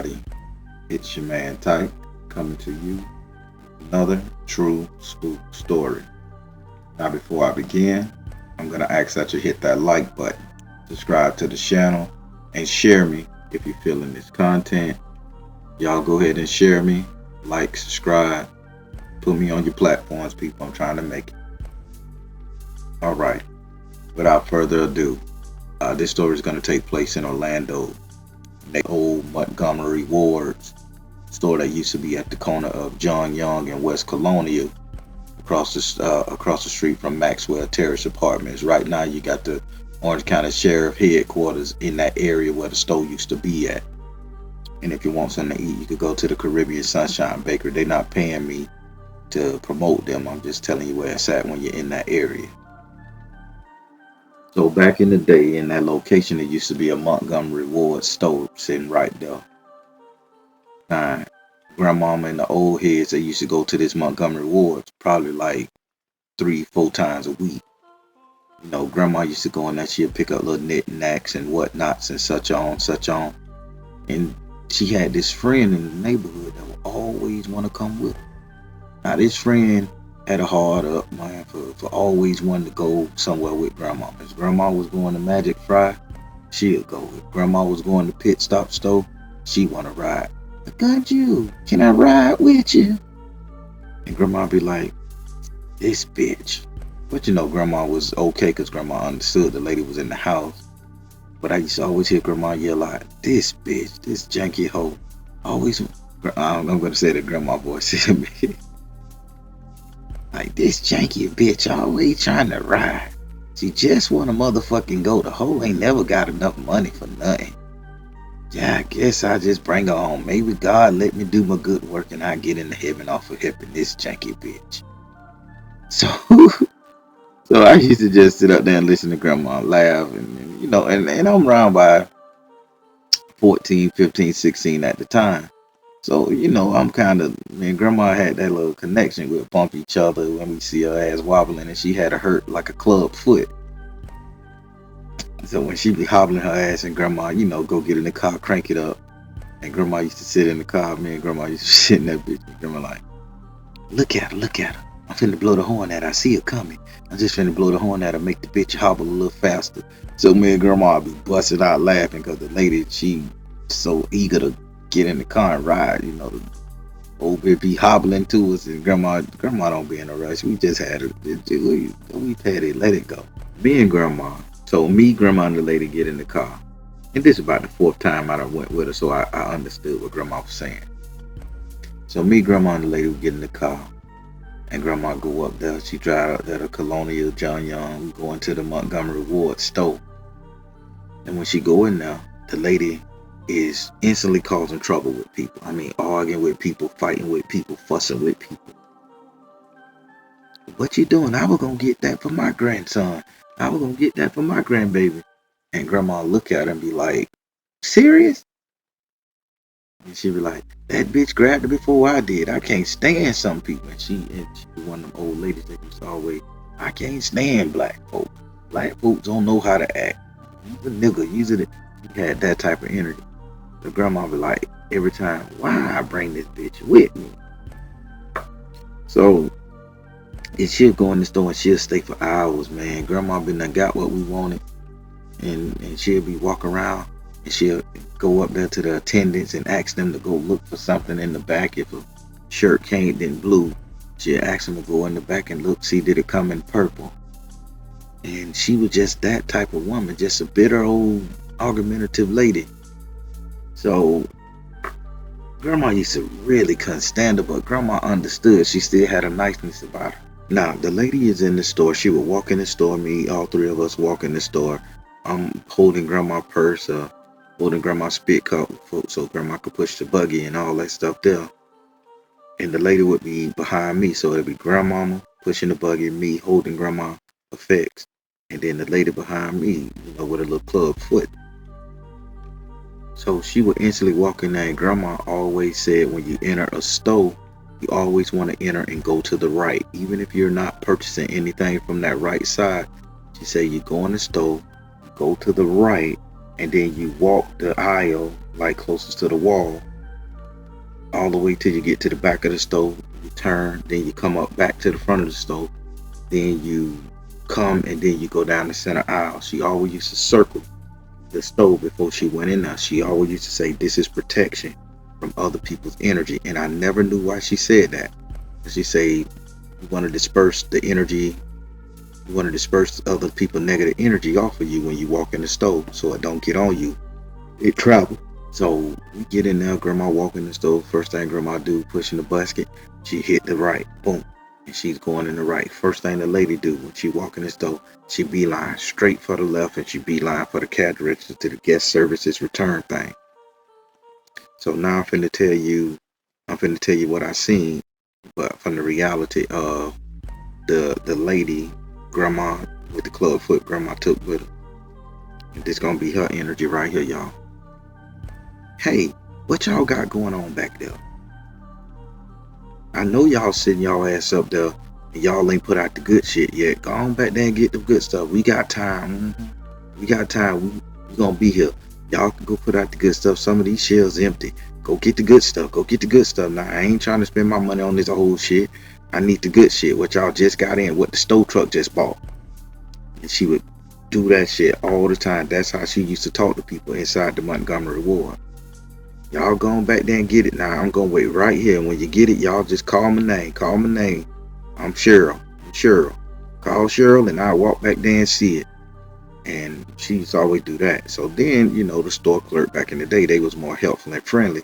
everybody. It's your man Type coming to you with another true spook story. Now, before I begin, I'm going to ask that you hit that like button, subscribe to the channel, and share me if you're feeling this content. Y'all go ahead and share me, like, subscribe, put me on your platforms, people. I'm trying to make it. All right. Without further ado, this story is going to take place in Orlando, the old Montgomery Ward's store that used to be at the corner of John Young and West Colonial, across the street from Maxwell Terrace Apartments. Right now, you got the Orange County Sheriff headquarters in that area where the store used to be at. And if you want something to eat, you could go to the Caribbean Sunshine Bakery. They're not paying me to promote them. I'm just telling you where it's at when you're in that area. So back in the day, in that location, there used to be a Montgomery Ward store sitting right there. Now, grandmama and the old heads, they used to go to this Montgomery Ward probably like 3-4 times a week. You know, grandma used to go in there, she'd pick up little knickknacks and whatnots and such on. And she had this friend in the neighborhood that would always want to come with her. Now, this friend had a heart up, man, for always wanting to go somewhere with grandma. If grandma was going to Magic Fry, she'll go. If grandma was going to Pit Stop Store, she want to ride. I got you. Can I ride with you? And grandma be like, this bitch. But you know, grandma was okay because grandma understood the lady was in the house. But I used to always hear grandma yell out, this bitch, this janky hoe. Always, I'm going to say the grandma voice in me. Like, this janky bitch always trying to ride. She just want to motherfucking go. The hoe ain't never got enough money for nothing. Yeah, I guess I just bring her home. Maybe God let me do my good work and I get into heaven off of helping this janky bitch. So I used to just sit up there and listen to grandma laugh. And you know, and I'm around by 14, 15, 16 at the time. So, you know, I'm kind of, me and grandma had that little connection. We'd bump each other when we see her ass wobbling, and she had a hurt like a club foot. So when she be hobbling her ass and grandma, you know, go get in the car, crank it up. And grandma used to sit in the car. Me and grandma used to sit in that bitch. And grandma like, look at her. I'm finna blow the horn at her. I see her coming. I'm just finna blow the horn at her, make the bitch hobble a little faster. So me and grandma be busting out laughing because the lady, she so eager to get in the car and ride. You know, the old bitch be hobbling to us, and grandma don't be in a rush. We just had it. We had it. Let it go. Me and grandma. So me, grandma, and the lady get in the car. And this is about the 4th time I done went with her, so I understood what grandma was saying. So me, grandma, and the lady would get in the car. And grandma go up there. She drive up there to Colonial, John Young. We go into the Montgomery Ward store. And when she go in there, the lady is instantly causing trouble with people. I mean, arguing with people, fighting with people, fussing with people. What you doing? I was going to get that for my grandson. I was going to get that for my grandbaby. And grandma look at her and be like, serious? And she be like, that bitch grabbed her before I did. I can't stand some people. And she one of them old ladies that used to always, I can't stand black folk. Black folks don't know how to act. He's a nigga. Usually he had that type of energy. The grandma be like, every time, why I bring this bitch with me? So, and she'll go in the store and she'll stay for hours, man. Grandma been done got what we wanted. And she'll be walking around and she'll go up there to the attendants and ask them to go look for something in the back. If a shirt came in blue, she'll ask them to go in the back and look, see did it come in purple. And she was just that type of woman, just a bitter old argumentative lady. So grandma used to really couldn't stand her, but grandma understood. She still had a niceness about her. Now the lady is in the store. She would walk in the store, me, all 3 of us walk in the store. I'm holding grandma's purse, holding grandma's spit cup so grandma could push the buggy and all that stuff there. And the lady would be behind me, so it'd be grandmama pushing the buggy, me holding grandma effects, and then the lady behind me, you know, with a little club foot. So she would instantly walk in there, and grandma always said when you enter a store, you always want to enter and go to the right. Even if you're not purchasing anything from that right side, she said you go in the store, go to the right, and then you walk the aisle like closest to the wall, all the way till you get to the back of the stove. You turn, then you come up back to the front of the stove. Then you come and then you go down the center aisle. She always used to circle the stove before she went in there. She always used to say, "This is protection from other people's energy." And I never knew why she said that. She said, "You want to disperse the energy. You want to disperse other people's negative energy off of you when you walk in the stove, so it don't get on you. It travels." So we get in there. Grandma walk in the stove. First thing Grandma do, pushing the basket. She hit the right. Boom. And she's going in the right. First thing the lady do when she walk in the store, she beeline straight for the left, and she beeline for the cash register to the guest services return thing. So now I'm finna tell you what I seen, but from the reality of the lady, Grandma with the club foot, Grandma took with her. And this gonna be her energy right here, y'all. Hey, what y'all got going on back there? I know y'all sitting y'all ass up there and y'all ain't put out the good shit yet. Go on back there and get the good stuff. We got time. We got time. We gonna be here. Y'all can go put out the good stuff. Some of these shelves empty. Go get the good stuff. Go get the good stuff. Now, I ain't trying to spend my money on this old shit. I need the good shit. What y'all just got in. What the stove truck just bought. And she would do that shit all the time. That's how she used to talk to people inside the Montgomery Ward. Y'all going back there and get it. Now I'm gonna wait right here. When you get it, y'all just call my name. Call my name. I'm Cheryl. Call Cheryl and I'll walk back there and see it. And she used to always do that. So then, the store clerk back in the day, they was more helpful and friendly.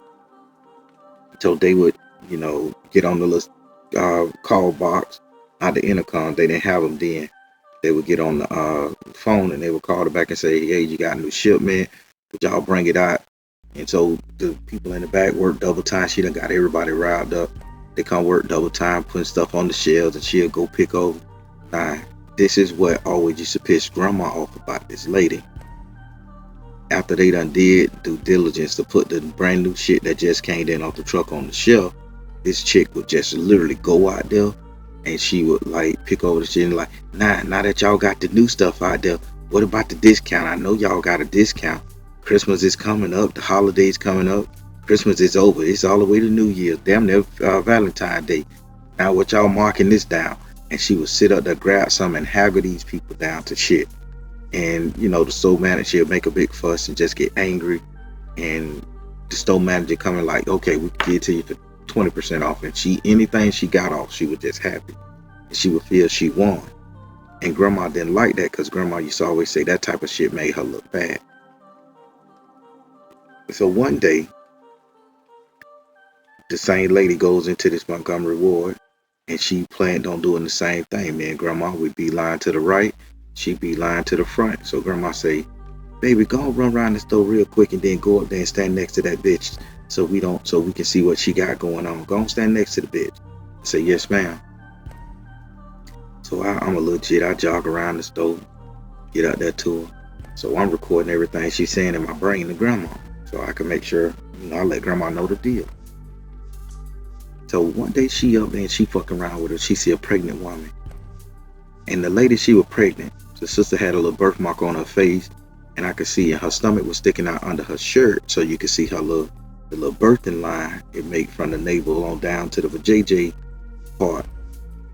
So they would, get on the little call box out the intercom. They didn't have them then. They would get on the phone and they would call her back and say, "Hey, you got a new shipment. Would y'all bring it out?" And so the people in the back work double time. She done got everybody riled up. They come work double time, putting stuff on the shelves, and she'll go pick over. Now, this is what always used to piss Grandma off about this lady. After they done did due diligence to put the brand new shit that just came in off the truck on the shelf, this chick would just literally go out there and she would like pick over the shit and like, now that y'all got the new stuff out there, what about the discount? I know y'all got a discount. Christmas is coming up. The holidays coming up. Christmas is over. It's all the way to New Year's. Damn near Valentine's Day. Now what y'all marking this down? And she would sit up there, grab some and haggle these people down to shit. And, the store manager would make a big fuss and just get angry. And the store manager coming like, "Okay, we can give it to you for 20% off." And anything she got off, she was just happy. And she would feel she won. And Grandma didn't like that because Grandma used to always say that type of shit made her look bad. So one day, the same lady goes into this Montgomery Ward and she planned on doing the same thing. Me and Grandma would be lying to the right, she'd be lying to the front. So Grandma say, "Baby, go and run around the store real quick and then go up there and stand next to that bitch so we can see what she got going on. Go and stand next to the bitch." I say, "Yes, ma'am." So I'm a legit. I jog around the store, get out there to her. So I'm recording everything she's saying in my brain to Grandma. So I can make sure, I let Grandma know the deal. So one day she up there and she fucking around with her. She see a pregnant woman. And the lady, she was pregnant. The sister had a little birthmark on her face. And I could see her stomach was sticking out under her shirt. So you could see her the little birthing line it made from the navel on down to the vajayjay part.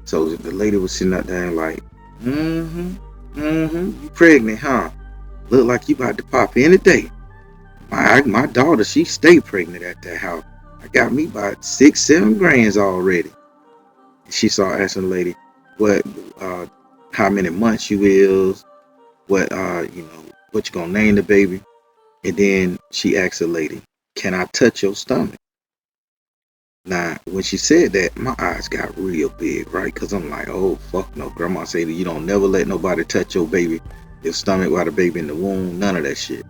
So the lady was sitting up there and like, you pregnant, huh? Look like you about to pop any day. My daughter, she stayed pregnant at that house. I got me about 6-7 grands already. She started asking the lady, how many months you is, what you gonna name the baby. And then she asked the lady, "Can I touch your stomach?" Now, when she said that, my eyes got real big, right? Because I'm like, oh, fuck no. Grandma said that you don't never let nobody touch your stomach while the baby in the womb, none of that shit.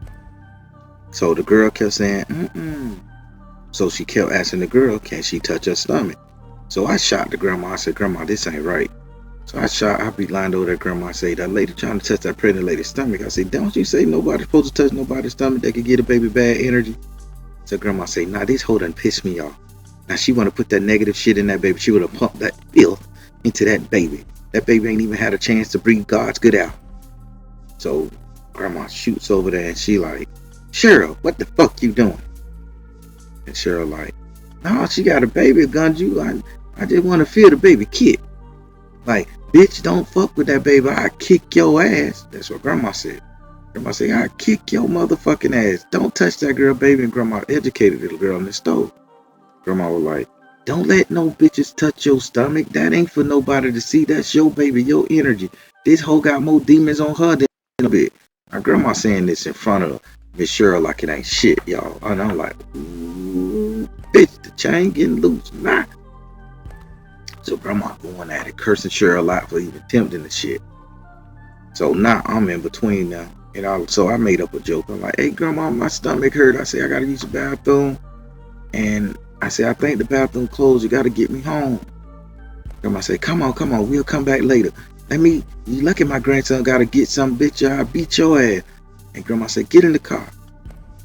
So the girl kept saying, So she kept asking the girl, can she touch her stomach? So I shot the Grandma. I said, "Grandma, this ain't right." So I be lying over there, Grandma. I say, "That lady trying to touch that pregnant lady's stomach." I say, "Don't you say nobody's supposed to touch nobody's stomach that could get a baby bad energy?" So Grandma say, "Nah, this hoe done pissed me off. Now she want to put that negative shit in that baby. She would have pumped that filth into that baby. That baby ain't even had a chance to breathe God's good out." So Grandma shoots over there and she like, "Cheryl, what the fuck you doing?" And Cheryl like, No, she got a baby, Gunju. I just want to feel the baby kick. Like, bitch, don't fuck with that baby. I kick your ass. That's what grandma said. Grandma said, I kick your motherfucking ass. Don't touch that girl, baby. And grandma educated the girl on the stove. Grandma was like, don't let no bitches touch your stomach. That ain't for nobody to see. That's your baby, your energy. This hoe got more demons on her than a bit. My grandma saying this in front of Miss Cheryl like it ain't shit, y'all. And I'm like, ooh, bitch, the chain getting loose. Nah. So grandma going at it, cursing Cheryl out for even tempting the shit. So now I'm in between now. So I made up a joke. I'm like, hey grandma, my stomach hurt. I say I gotta use the bathroom. And I said, I think the bathroom closed. You gotta get me home. Grandma said, come on. We'll come back later. You look at my grandson gotta get some bitch. I'll beat your ass. And grandma said, get in the car.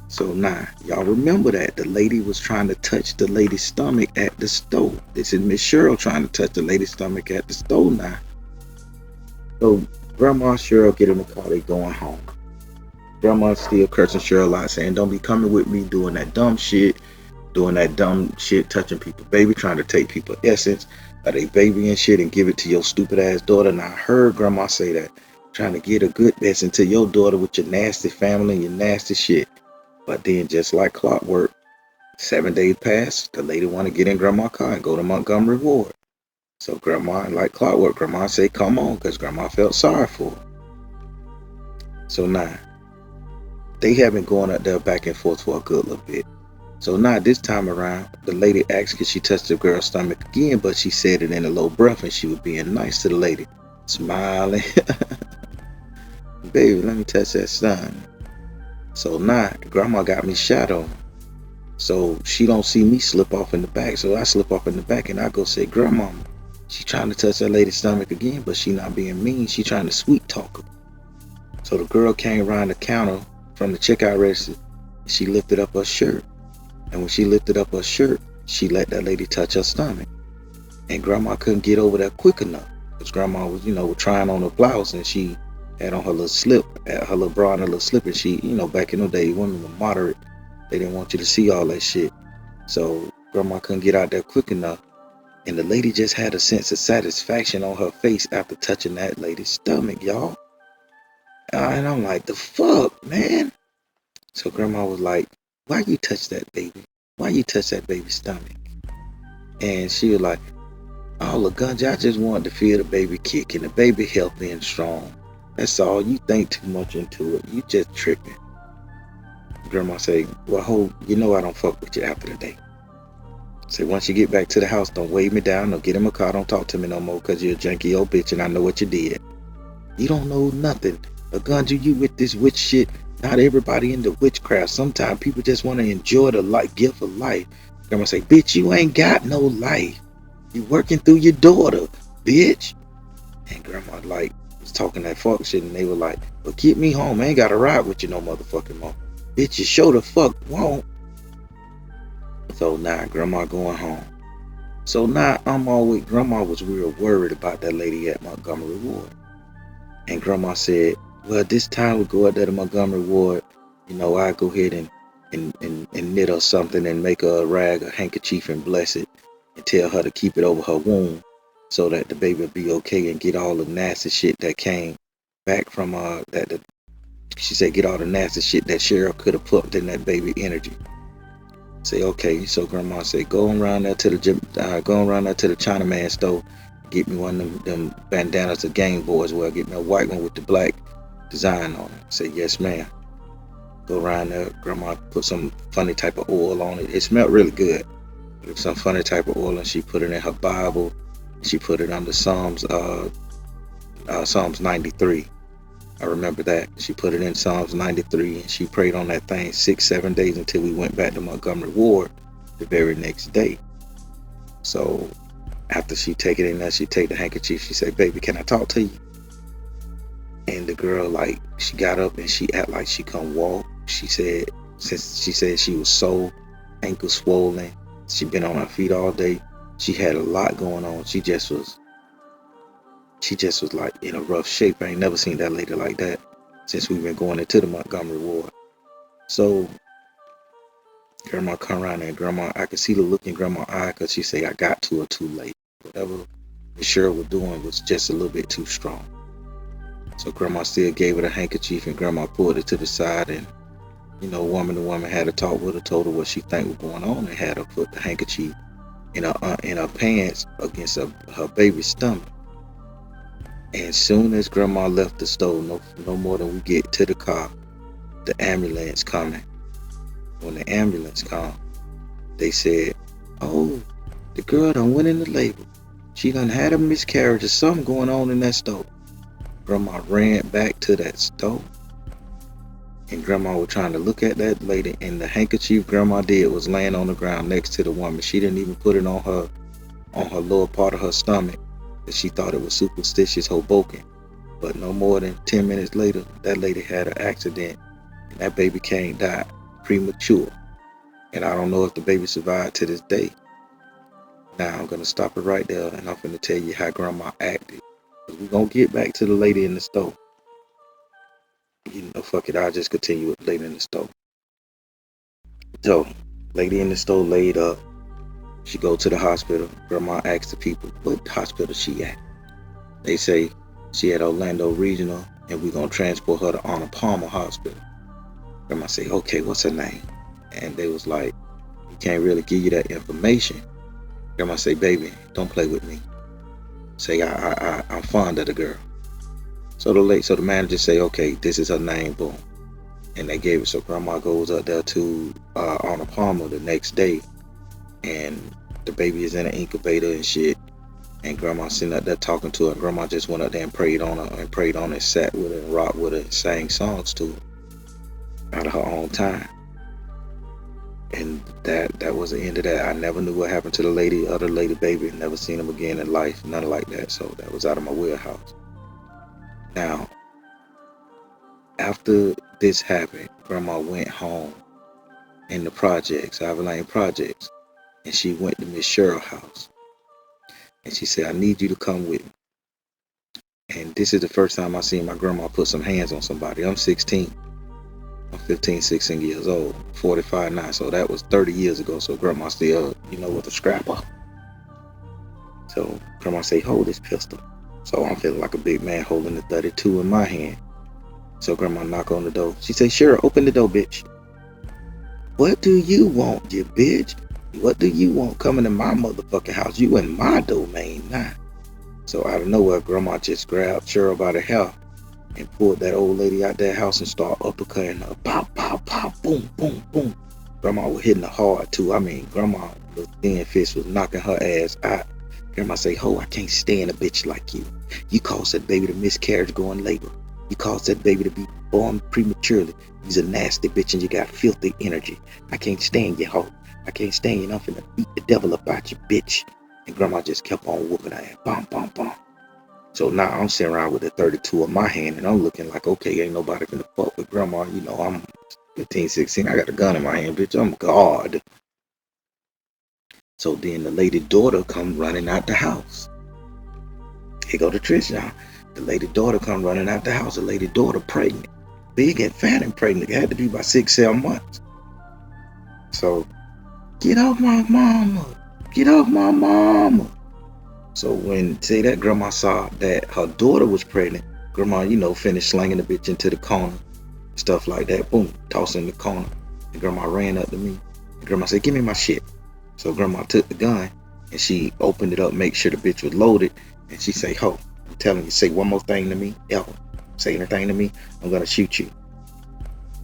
So now, y'all remember that the lady was trying to touch the lady's stomach at the stove. This is Miss Cheryl trying to touch the lady's stomach at the stove now. So grandma Cheryl get in the car, they going home. Grandma still cursing Cheryl out, saying, don't be coming with me doing that dumb shit, touching people, baby, trying to take people essence of they baby and shit and give it to your stupid ass daughter. And I heard grandma say that, trying to get a good essence to your daughter with your nasty family and your nasty shit. But then just like clockwork, 7 days passed, the lady want to get in grandma's car and go to Montgomery Ward. So grandma, like clockwork, grandma say, come on, because grandma felt sorry for her. So now, they have been going up there back and forth for a good little bit. So now this time around, the lady asked could she touch the girl's stomach again, but she said it in a low breath and she was being nice to the lady, smiling. Baby, let me touch that stomach. So now, grandma got me shot on. So she don't see me slip off in the back. So I slip off in the back and I go say, grandma, she trying to touch that lady's stomach again, but she not being mean. She trying to sweet talk her. So the girl came around the counter from the checkout register. She lifted up her shirt. And when she lifted up her shirt, she let that lady touch her stomach. And grandma couldn't get over there quick enough. Because grandma was, trying on her blouse and she had on her little slip, her little bra and her little slip. And she, back in the day, women were moderate. They didn't want you to see all that shit. So grandma couldn't get out there quick enough. And the lady just had a sense of satisfaction on her face after touching that lady's stomach, y'all. And I'm like, the fuck, man? So grandma was like, why you touch that baby? Why you touch that baby's stomach? And she was like, oh, LaGunja, I just wanted to feel the baby kick and the baby healthy and strong. That's all. You think too much into it. You just tripping. Grandma say, well, I don't fuck with you after the day. Say, once you get back to the house, don't wave me down, don't get in my car, don't talk to me no more, because you're a janky old bitch and I know what you did. You don't know nothing. LaGunja, you with this witch shit. Not everybody into witchcraft. Sometimes people just want to enjoy the gift of life. Grandma say, bitch, you ain't got no life. You working through your daughter, bitch. And grandma was talking that fuck shit and they were like, well, get me home. I ain't got to ride with you no motherfucking more. Bitch, you sure the fuck won't. So now grandma going home. So now grandma was real worried about that lady at Montgomery Ward. And grandma said, well, this time we go out there to Montgomery Ward, I go ahead and knit her something and make her a rag, a handkerchief and bless it and tell her to keep it over her wound so that the baby will be okay and get all the nasty shit that came back from she said get all the nasty shit that Cheryl could have put in that baby energy. Say, okay. So grandma said, go around there to the Chinaman store, get me one of them bandanas of Game Boys. Well, get me a white one with the black design on it. Say, yes, ma'am. Go around there. Grandma put some funny type of oil on it. It smelled really good. Some funny type of oil, and she put it in her Bible. She put it under Psalms 93. I remember that. She put it in Psalms 93 and she prayed on that thing 6-7 days until we went back to Montgomery Ward the very next day. So after she take it in there, she take the handkerchief. She said, baby, can I talk to you? And the girl, she got up and she act like she couldn't walk. She said, since she said she was so ankle swollen, she been on her feet all day. She had a lot going on. She just was in a rough shape. I ain't never seen that lady like that since we've been going into the Montgomery Ward. So Grandma come around and grandma, I could see the look in grandma's eye because she say I got to her too late. Whatever Miss Cheryl was doing was just a little bit too strong. So grandma still gave her the handkerchief and grandma pulled it to the side and the woman had a talk with her, told her what she think was going on and had her put the handkerchief in her pants against her baby's stomach. And soon as grandma left the store, no more than we get to the car, the ambulance coming. When the ambulance come, they said, "Oh, the girl done went into labor. She done had a miscarriage or something going on in that store." Grandma ran back to that store, and grandma was trying to look at that lady, and the handkerchief grandma did was laying on the ground next to the woman. She didn't even put it on her lower part of her stomach, because she thought it was superstitious Hoboken. But no more than 10 minutes later, that lady had an accident, and that baby died premature. And I don't know if the baby survived to this day. Now I'm going to stop it right there, and I'm going to tell you how grandma acted. We're going to get back to the lady in the store. Fuck it, I'll just continue with the lady in the store. So, lady in the store laid up. She go to the hospital. Grandma asks the people, what hospital she at? They say she at Orlando Regional, and we're going to transport her to Arnold Palmer Hospital. Grandma say, okay, what's her name? And they was like, we can't really give you that information. Grandma say, baby, don't play with me. Say, I'm fond of the girl. So the manager say, okay, this is her name, boom. And they gave it. So grandma goes up there to Arnold Palmer the next day, and the baby is in an incubator and shit. And grandma sitting up there talking to her. And grandma just went up there and prayed on her and sat with her and rocked with her and sang songs to her out of her own time. And that was the end of that. I never knew what happened to the other lady baby. Never seen him again in life. Nothing like that. So that was out of my wheelhouse. Now, after this happened, grandma went home in the projects, Avalane projects, and she went to Miss Cheryl's house. And she said, I need you to come with me. And this is the first time I seen my grandma put some hands on somebody. I'm 16. I'm 15, 16 years old, 45 now. So that was 30 years ago. So grandma still, with a scrapper. So grandma say, hold this pistol. So I'm feeling like a big man holding the 32 in my hand. So grandma knock on the door. She say, Cheryl, open the door, bitch. What do you want, you bitch? What do you want coming to my motherfucking house? You in my domain now. So out of nowhere, grandma just grabbed Cheryl by the hair and pulled that old lady out that house and started uppercutting her. Pop, pop, pop, boom, boom, boom. Grandma was hitting her hard too. I mean, grandma, the thin fist was knocking her ass out. Grandma say, ho, I can't stand a bitch like you. You caused that baby to miscarriage going labor. You caused that baby to be born prematurely. You's a nasty bitch and you got filthy energy. I can't stand you, ho. I can't stand you. I'm finna beat the devil about you, bitch. And grandma just kept on whooping her ass. Bom, bom, bom. So now I'm sitting around with the 32 in my hand and I'm looking like, okay, ain't nobody finna fuck with grandma. I'm 15, 16. I got a gun in my hand, bitch. I'm God. So then the lady daughter come running out the house. Here go the Trish now. The lady daughter come running out the house. The lady daughter pregnant. Big and fat and pregnant. It had to be about 6-7 months. So, get off my mama. Get off my mama. So when, say that grandma saw that her daughter was pregnant, grandma, finished slanging the bitch into the corner. Stuff like that. Boom. Tossing in the corner. And grandma ran up to me. And grandma said, give me my shit. So grandma took the gun and she opened it up, make sure the bitch was loaded. And she say, ho, I'm telling you, say one more thing to me, ever. Say anything to me, I'm going to shoot you.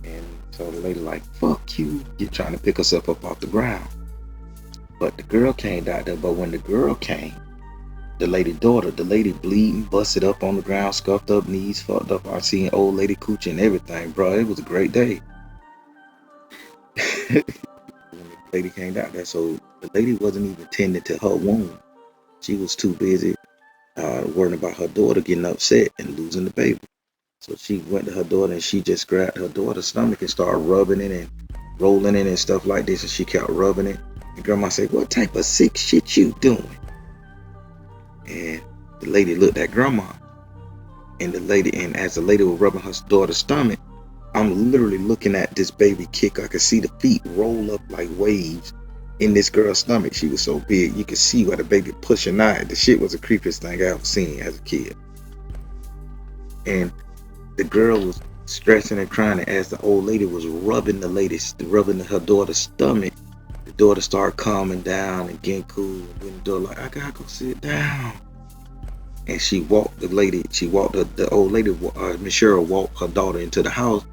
And so the lady like, fuck you. You're trying to pick herself up off the ground. But the girl came out there. But when the girl came, the lady bleeding, busted up on the ground, scuffed up knees, fucked up. I seen old lady coochie and everything, bro. It was a great day. The lady came out there, so the lady wasn't even tending to her wound. She was too busy worrying about her daughter getting upset and losing the baby. So she went to her daughter and she just grabbed her daughter's stomach and started rubbing it and rolling it and stuff like this. And she kept rubbing it. And grandma said, what type of sick shit you doing? And the lady looked at grandma. And as the lady was rubbing her daughter's stomach, I'm literally looking at this baby kick. I could see the feet roll up like waves in this girl's stomach. She was so big. You could see where the baby pushing out. The shit was the creepiest thing I ever seen as a kid. And the girl was stressing and crying, and as the old lady was rubbing her daughter's stomach, the daughter started calming down and getting cool. And then the daughter like, I gotta go sit down. And she walked the old lady, Miss Cheryl walked her daughter into the house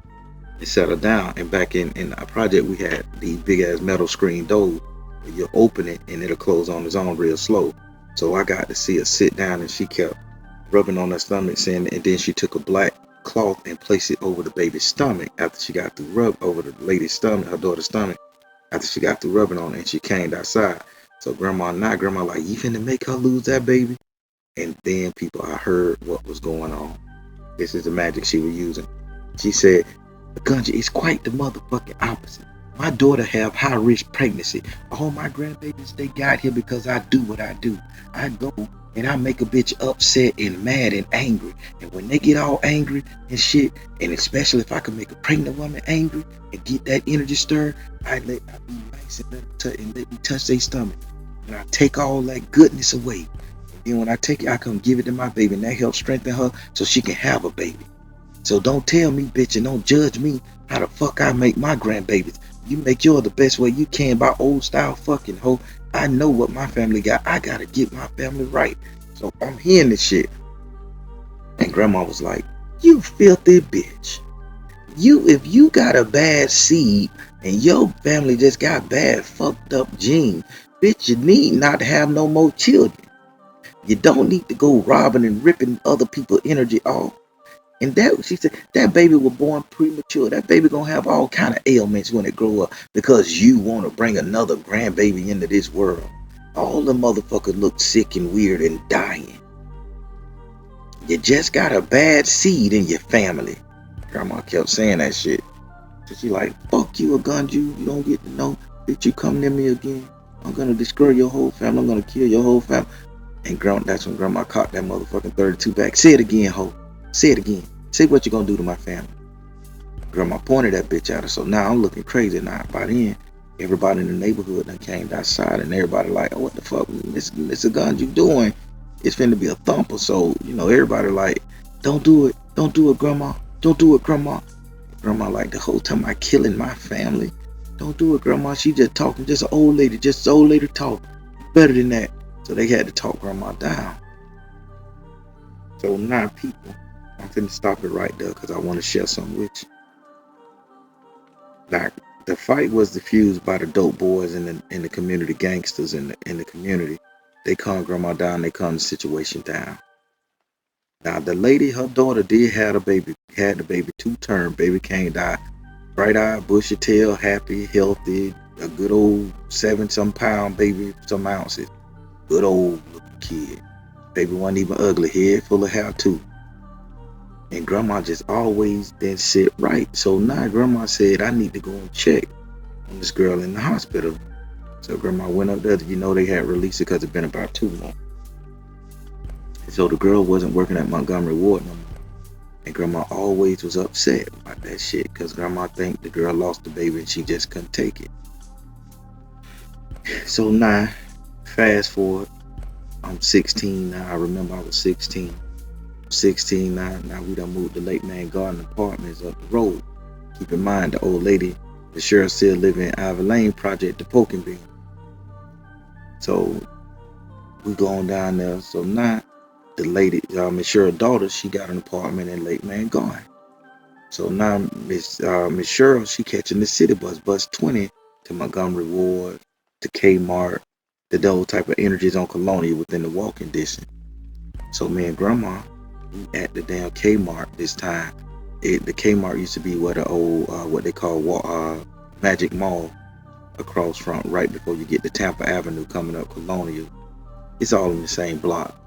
and set her down. And back in our project, we had these big ass metal screen doors where you open it and it'll close on its own real slow. So I got to see her sit down, and she kept rubbing on her stomach, saying, and then she took a black cloth and placed it over the baby's stomach after she got through rub over the lady's stomach, her daughter's stomach, after she got through rubbing on it, and she came outside. So grandma like, you finna make her lose that baby? And then I heard what was going on. This is the magic she was using. She said, Gunja, it's quite the motherfucking opposite. My daughter have high risk pregnancy. All my grandbabies, they got here because I do what I do. I go and I make a bitch upset and mad and angry. And when they get all angry and shit, and especially if I can make a pregnant woman angry and get that energy stirred, I be nice and let me touch their stomach. And I take all that goodness away. And then when I take it, I come give it to my baby, and that helps strengthen her so she can have a baby. So don't tell me, bitch, and don't judge me how the fuck I make my grandbabies. You make yours the best way you can by old style fucking hoe. I know what my family got. I gotta get my family right. So I'm hearing this shit. And grandma was like, you filthy bitch. If you got a bad seed and your family just got bad fucked up genes, bitch, you need not to have no more children. You don't need to go robbing and ripping other people's energy off. And that, she said, that baby was born premature. That baby gonna have all kind of ailments when it grow up because you want to bring another grandbaby into this world. All the motherfuckers look sick and weird and dying. You just got a bad seed in your family. Grandma kept saying that shit. So she like, fuck you, Gunja. You don't get to know. If you come near me again, I'm gonna destroy your whole family. I'm gonna kill your whole family. And that's when grandma caught that motherfucking 32 back. Say it again, ho. Say it again. Say what you gonna do to my family. Grandma pointed that bitch at her. So now I'm looking crazy now. By then, everybody in the neighborhood done came outside, and everybody like, oh, what the fuck, Mr. Gunja, you doing? It's finna be a thumper. So, everybody like, don't do it. Don't do it, grandma. Don't do it, grandma. Grandma like, the whole time I killing my family. Don't do it, grandma. She just talking. Just an old lady. Just an old lady talking. Better than that. So they had to talk grandma down. So now people, I'm finna stop it right there because I want to share something with you. Like, the fight was diffused by the dope boys in the community, gangsters in the community. They calmed grandma down. They calmed the situation down. Now the lady, her daughter did have a baby. Had the baby 2-term. Baby came out, bright-eyed, bushy tail, happy, healthy, a good old 7-some pound baby, some ounces. Good old looking kid. Baby wasn't even ugly. Head full of hair too. And grandma just always didn't sit right. So now grandma said, I need to go and check on this girl in the hospital. So grandma went up there. They had released it because it's been about 2 months. And so the girl wasn't working at Montgomery Ward no more. And grandma always was upset about that shit because grandma think the girl lost the baby and she just couldn't take it. So now, fast forward, I'm 16 now. I remember I was 16. 16 now. Now we done moved to Lake Man Garden Apartments up the road. Keep in mind, the old lady, the sheriff, still living in Ivy Lane Project, the Poking Bean. So we going down there. So now the lady, Miss Cheryl's daughter, she got an apartment in Lake Man Garden. So now Miss Cheryl, she catching the city bus 20 to Montgomery Ward, to Kmart, the those type of energies on Colonial within the walking distance. So me and grandma, we at the damn Kmart this time. The Kmart used to be where the old, what they call Magic Mall across from, right before you get to Tampa Avenue coming up Colonial. It's all in the same block.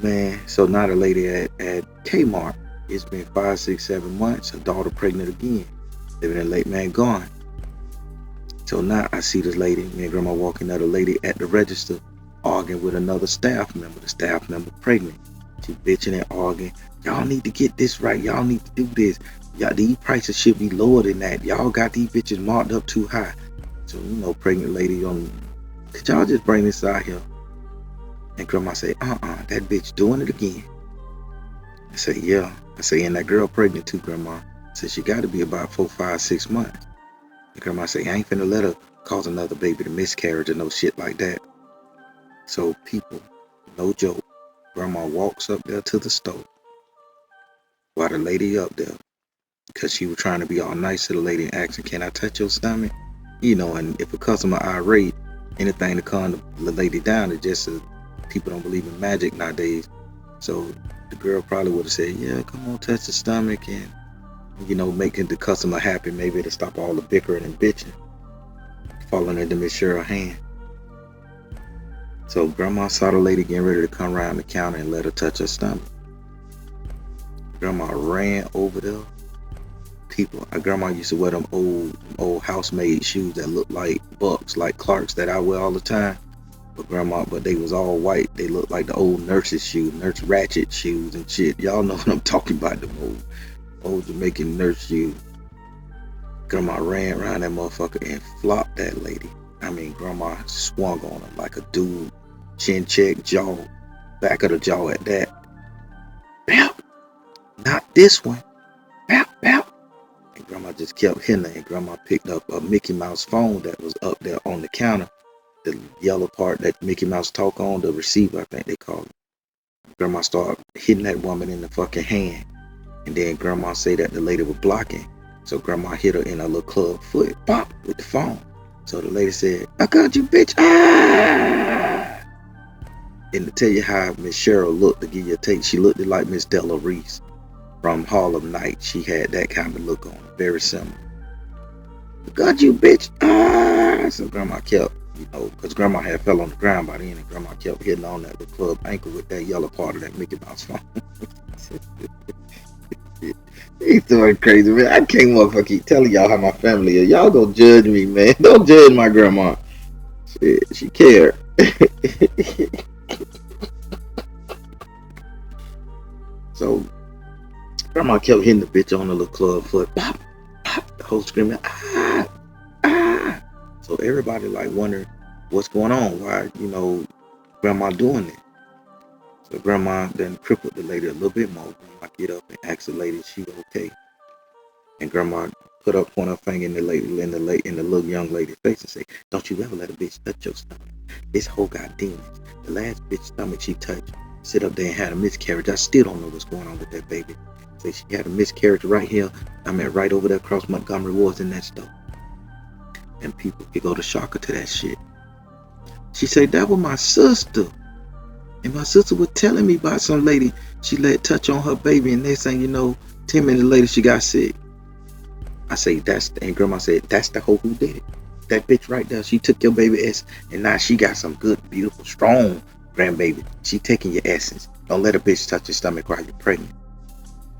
Man, so now the lady at Kmart, it's been 5, 6, 7 months. Her daughter pregnant again, living in Lake Man Garden. So now I see this lady, me and grandma walking, another lady at the register arguing with another staff member. The staff member pregnant. She bitching and arguing. Y'all need to get this right. Y'all need to do this. Y'all, these prices should be lower than that. Y'all got these bitches marked up too high. So, pregnant lady could y'all just bring this out here? And grandma say, that bitch doing it again. I say, yeah. I say, and that girl pregnant too, grandma. I said, she got to be about 4, 5, 6 months. And grandma say, I ain't finna let her cause another baby to miscarriage or no shit like that. So people, no joke, grandma walks up there to the stove while the lady up there, because she was trying to be all nice to the lady and asking, can I touch your stomach? And if a customer irate, anything to calm the lady down, it just people don't believe in magic nowadays. So the girl probably would have said, yeah, come on, touch the stomach, and making the customer happy. Maybe to stop all the bickering and bitching, falling into Miss Cheryl's hand. So grandma saw the lady getting ready to come around the counter and let her touch her stomach. Grandma ran over there. Grandma used to wear them old housemaid shoes that look like Bucks, like Clarks that I wear all the time. But they was all white. They looked like the old nurses' shoes, Nurse Ratchet shoes and shit. Y'all know what I'm talking about, them old Jamaican nurse shoes. Grandma ran around that motherfucker and flopped that lady. Grandma swung on her like a dude. Chin check, jaw, back of the jaw at that. Bow! Not this one. Bow, bow. And grandma just kept hitting her, and grandma picked up a Mickey Mouse phone that was up there on the counter. The yellow part that Mickey Mouse talk on, the receiver, I think they call it. Grandma started hitting that woman in the fucking hand. And then grandma said that the lady was blocking. So grandma hit her in her little club foot, pop, with the phone. So the lady said, I got you, bitch. Ah! And to tell you how Miss Cheryl looked, to give you a taste, she looked like Miss Della Reese from Harlem Night. She had that kind of look on her, very similar. I got you, bitch. Ah! So grandma kept, because grandma had fell on the ground by then, and grandma kept hitting on that little club ankle with that yellow part of that Mickey Mouse phone. He's doing crazy, man. I can't motherfucker keep telling y'all how my family is. Y'all gonna judge me, man. Don't judge my grandma. Shit, she cared. So grandma kept hitting the bitch on the little club foot. Pop, pop, the whole screaming, ah, ah. So everybody like wondering what's going on. Why, grandma doing it? So grandma then crippled the lady a little bit more. Grandma get up and ask the lady if she okay. And grandma put up on her finger in the little young lady's face and say, don't you ever let a bitch touch your stomach. This whole got demons. The last bitch stomach she touched, sit up there and had a miscarriage. I still don't know what's going on with that baby. Say she had a miscarriage right here. Right over there across Montgomery Ward's in that store. And people could go to shocker to that shit. She said, that was my sister. And my sister was telling me about some lady she let touch on her baby, and next thing you know, 10 minutes later she got sick. I say, and grandma said, that's the hoe who did it. That bitch right there, she took your baby essence, and now she got some good, beautiful, strong grandbaby. She taking your essence. Don't let a bitch touch your stomach while you're pregnant.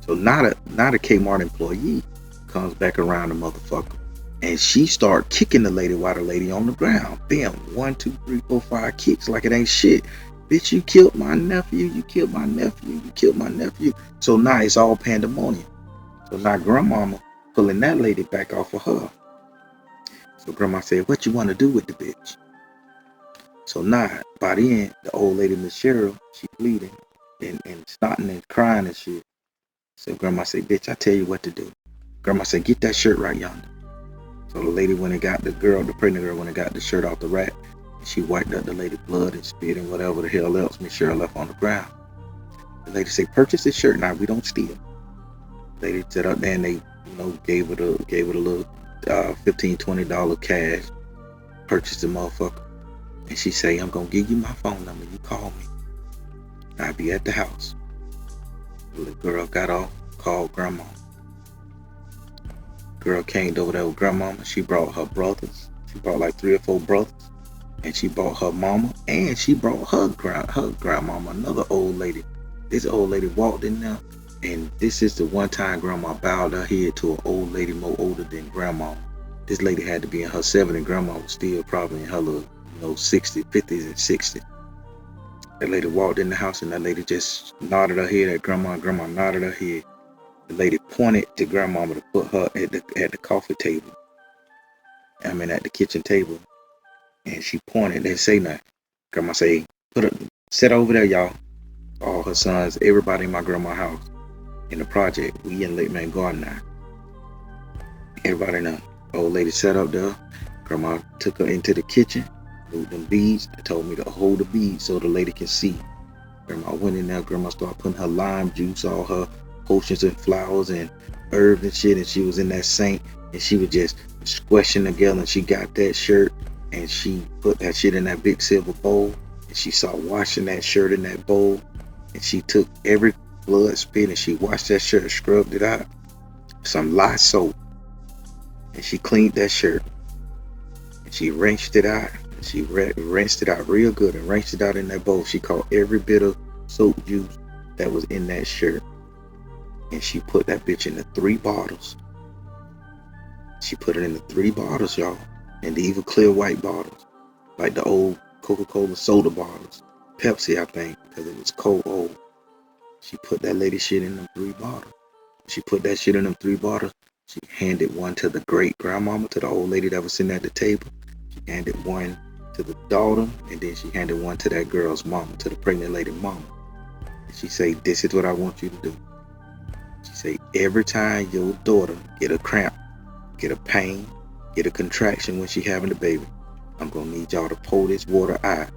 So not a Kmart employee comes back around the motherfucker, and she start kicking the lady while the lady on the ground. Bam, 1, 2, 3, 4, 5 kicks like it ain't shit. Bitch, you killed my nephew. You killed my nephew. You killed my nephew. So now it's all pandemonium. So now grandmama pulling that lady back off of her. So grandma said, what you want to do with the bitch? So now, by the end, the old lady, Miss Cheryl, she bleeding and snotting and crying and shit. So grandma said, bitch, I tell you what to do. Grandma said, get that shirt right yonder. So the lady went and got the pregnant girl went and got the shirt off the rack. And she wiped up the lady's blood and spit and whatever the hell else Miss Cheryl left on the ground. The lady said, purchase this shirt now, we don't steal. The lady sat up there and they, gave it a little $15, $20 cash, purchased the motherfucker. And she say, I'm gonna give you my phone number, you call me. I'll be at the house. The little girl got off, called grandma. Girl came over there with grandmama. She brought her brothers. She brought like 3 or 4 brothers. And she brought her mama, and she brought her grandmama, another old lady. This old lady walked in there, and this is the one time grandma bowed her head to an old lady more older than grandma. This lady had to be in her 70s, and grandma was still probably in her little, 60s, 50s and 60s. That lady walked in the house and that lady just nodded her head at grandma, and grandma nodded her head. The lady pointed to grandmama to put her at the coffee table. I mean at the kitchen table. And she pointed, didn't say nothing. Grandma say, sit over there, y'all. All her sons, everybody in my grandma's house. In the project, we in Lake Man Garden now. Everybody in the old lady sat up there. Grandma took her into the kitchen, moved them beads, and told me to hold the beads so the lady can see. Grandma went in there. Grandma started putting her lime juice, all her potions and flowers and herbs and shit, and she was in that sink, and she was just squishing together, and she got that shirt, and she put that shit in that big silver bowl, and she started washing that shirt in that bowl, and she took every blood spit, and she washed that shirt, scrubbed it out, some lye soap, and she cleaned that shirt, and she rinsed it out, and she rinsed it out real good, and rinsed it out in that bowl. She caught every bit of soap juice that was in that shirt, and she put that bitch in the 3 bottles. She put it in the 3 bottles, y'all, and the even clear white bottles, like the old Coca-Cola soda bottles, Pepsi, I think, because it was cold old. She put that lady shit in them 3 bottles. She put that shit in them 3 bottles. She handed one to the great grandmama, to the old lady that was sitting at the table. She handed one to the daughter, and then she handed one to that girl's mama, to the pregnant lady mama. And she said, this is what I want you to do. She said, every time your daughter get a cramp, get a pain, get a contraction when she having the baby, I'm going to need y'all to pour this water out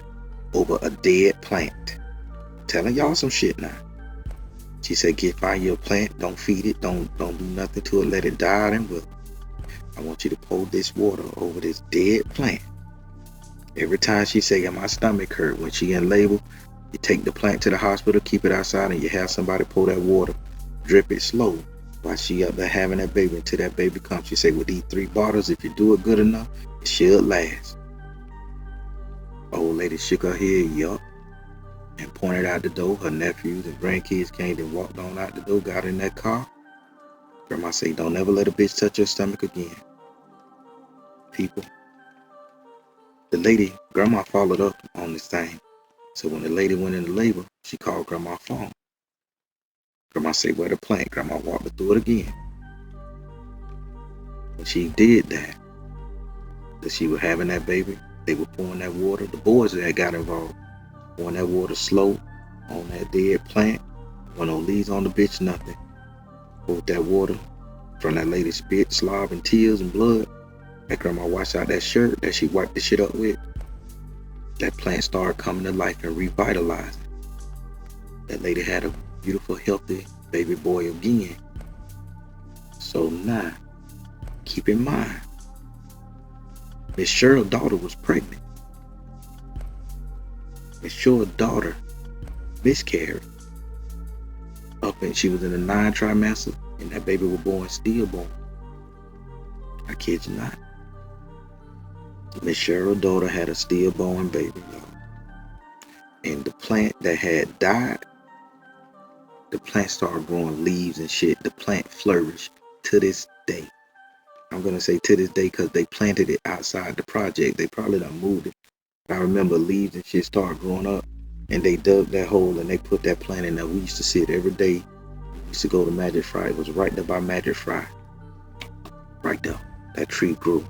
over a dead plant. I'm telling y'all some shit now. She said, find your plant, don't feed it, don't do nothing to it, let it die out and wither. I want you to pour this water over this dead plant. Every time she say, my stomach hurt, when she in labor, you take the plant to the hospital, keep it outside, and you have somebody pour that water, drip it slow, while she up there having that baby until that baby comes. She say, with these 3 bottles, if you do it good enough, it should last. Old lady shook her head, yup, and pointed out the door. Her nephews and grandkids came and walked on out the door, got in that car. Grandma say, don't ever let a bitch touch your stomach again. People. The lady, grandma followed up on this thing. So when the lady went into labor, she called grandma's phone. Grandma say, where the plant? Grandma walked her through it again. When she did that she was having that baby, they were pouring that water. The boys that got involved, pouring that water slow on that dead plant. When no leaves on the bitch, nothing. Poured that water from that lady's spit, slob, and tears and blood. That grandma washed out that shirt that she wiped the shit up with. That plant started coming to life and revitalizing. That lady had a beautiful, healthy baby boy again. So now, keep in mind, Miss Cheryl's daughter was pregnant. Miss Cheryl's daughter miscarried. And she was in the 9th trimester, and that baby was born stillborn. I kid you not. Miss Cheryl's daughter had a stillborn baby, y'all. And the plant that had died, the plant started growing leaves and shit. The plant flourished to this day. I'm going to say to this day because they planted it outside the project. They probably done moved it. I remember leaves and shit started growing up, and they dug that hole and they put that plant in there. We used to see it every day. We used to go to Magic Fry. It was right there by Magic Fry. Right there. That tree grew.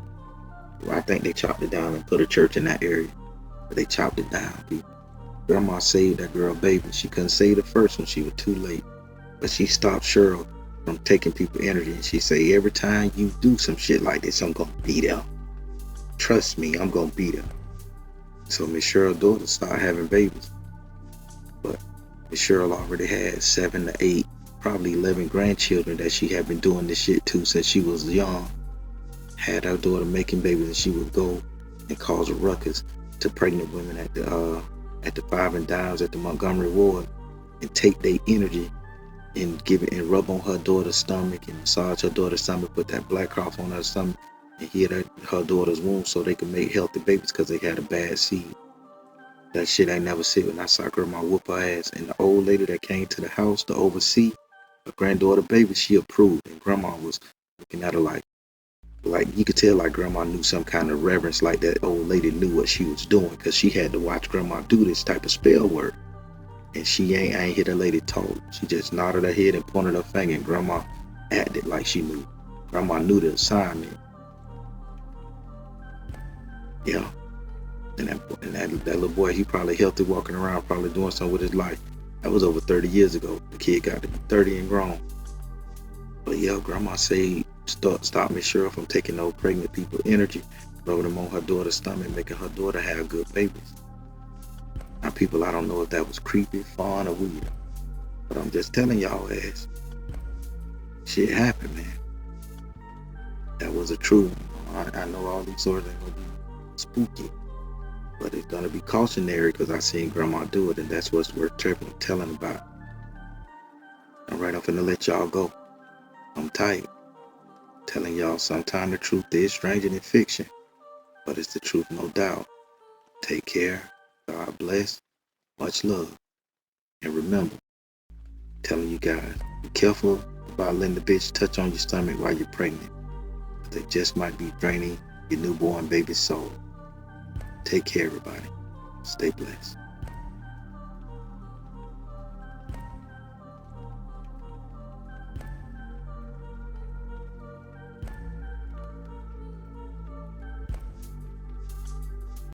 I think they chopped it down and put a church in that area. But they chopped it down, people. Grandma saved that girl baby. She couldn't save the first one. She was too late. But she stopped Cheryl from taking people energy. And she say, every time you do some shit like this, I'm going to be there. Trust me, I'm going to be there. So Miss Cheryl's daughter started having babies. But Miss Cheryl already had 7 to 8, probably 11 grandchildren that she had been doing this shit to since she was young. Had her daughter making babies, and she would go and cause a ruckus to pregnant women at the 5 and Dimes at the Montgomery Ward, and take their energy and give it and rub on her daughter's stomach and massage her daughter's stomach, put that black cloth on her stomach and heal her daughter's womb so they could make healthy babies because they had a bad seed. That shit I never see. When I saw grandma whoop her ass, and the old lady that came to the house to oversee her granddaughter baby, she approved, and grandma was looking at her like, Like you could tell like grandma knew some kind of reverence, like that old lady knew what she was doing, because she had to watch grandma do this type of spell work. And I ain't hear the lady talk. She just nodded her head and pointed her finger, and grandma acted like she knew. Grandma knew the assignment. Yeah. And that little boy, he probably healthy, walking around, probably doing something with his life. That was over 30 years ago. The kid got to be 30 and grown. But yeah, grandma said, stop Miss Cheryl from taking those pregnant people energy, rubbing them on her daughter's stomach, making her daughter have good babies. Now people, I don't know if that was creepy, fun, or weird, but I'm just telling y'all as shit happened, man. That was a true one. I know all these stories ain't gonna be spooky, but it's gonna be cautionary, because I seen grandma do it, and that's what's worth telling about. All right, I'm finna let y'all go. I'm tight. Telling y'all sometimes the truth is stranger than fiction, but it's the truth, no doubt. Take care. God bless. Much love. And remember, telling you guys, be careful about letting the bitch touch on your stomach while you're pregnant. They just might be draining your newborn baby's soul. Take care, everybody. Stay blessed.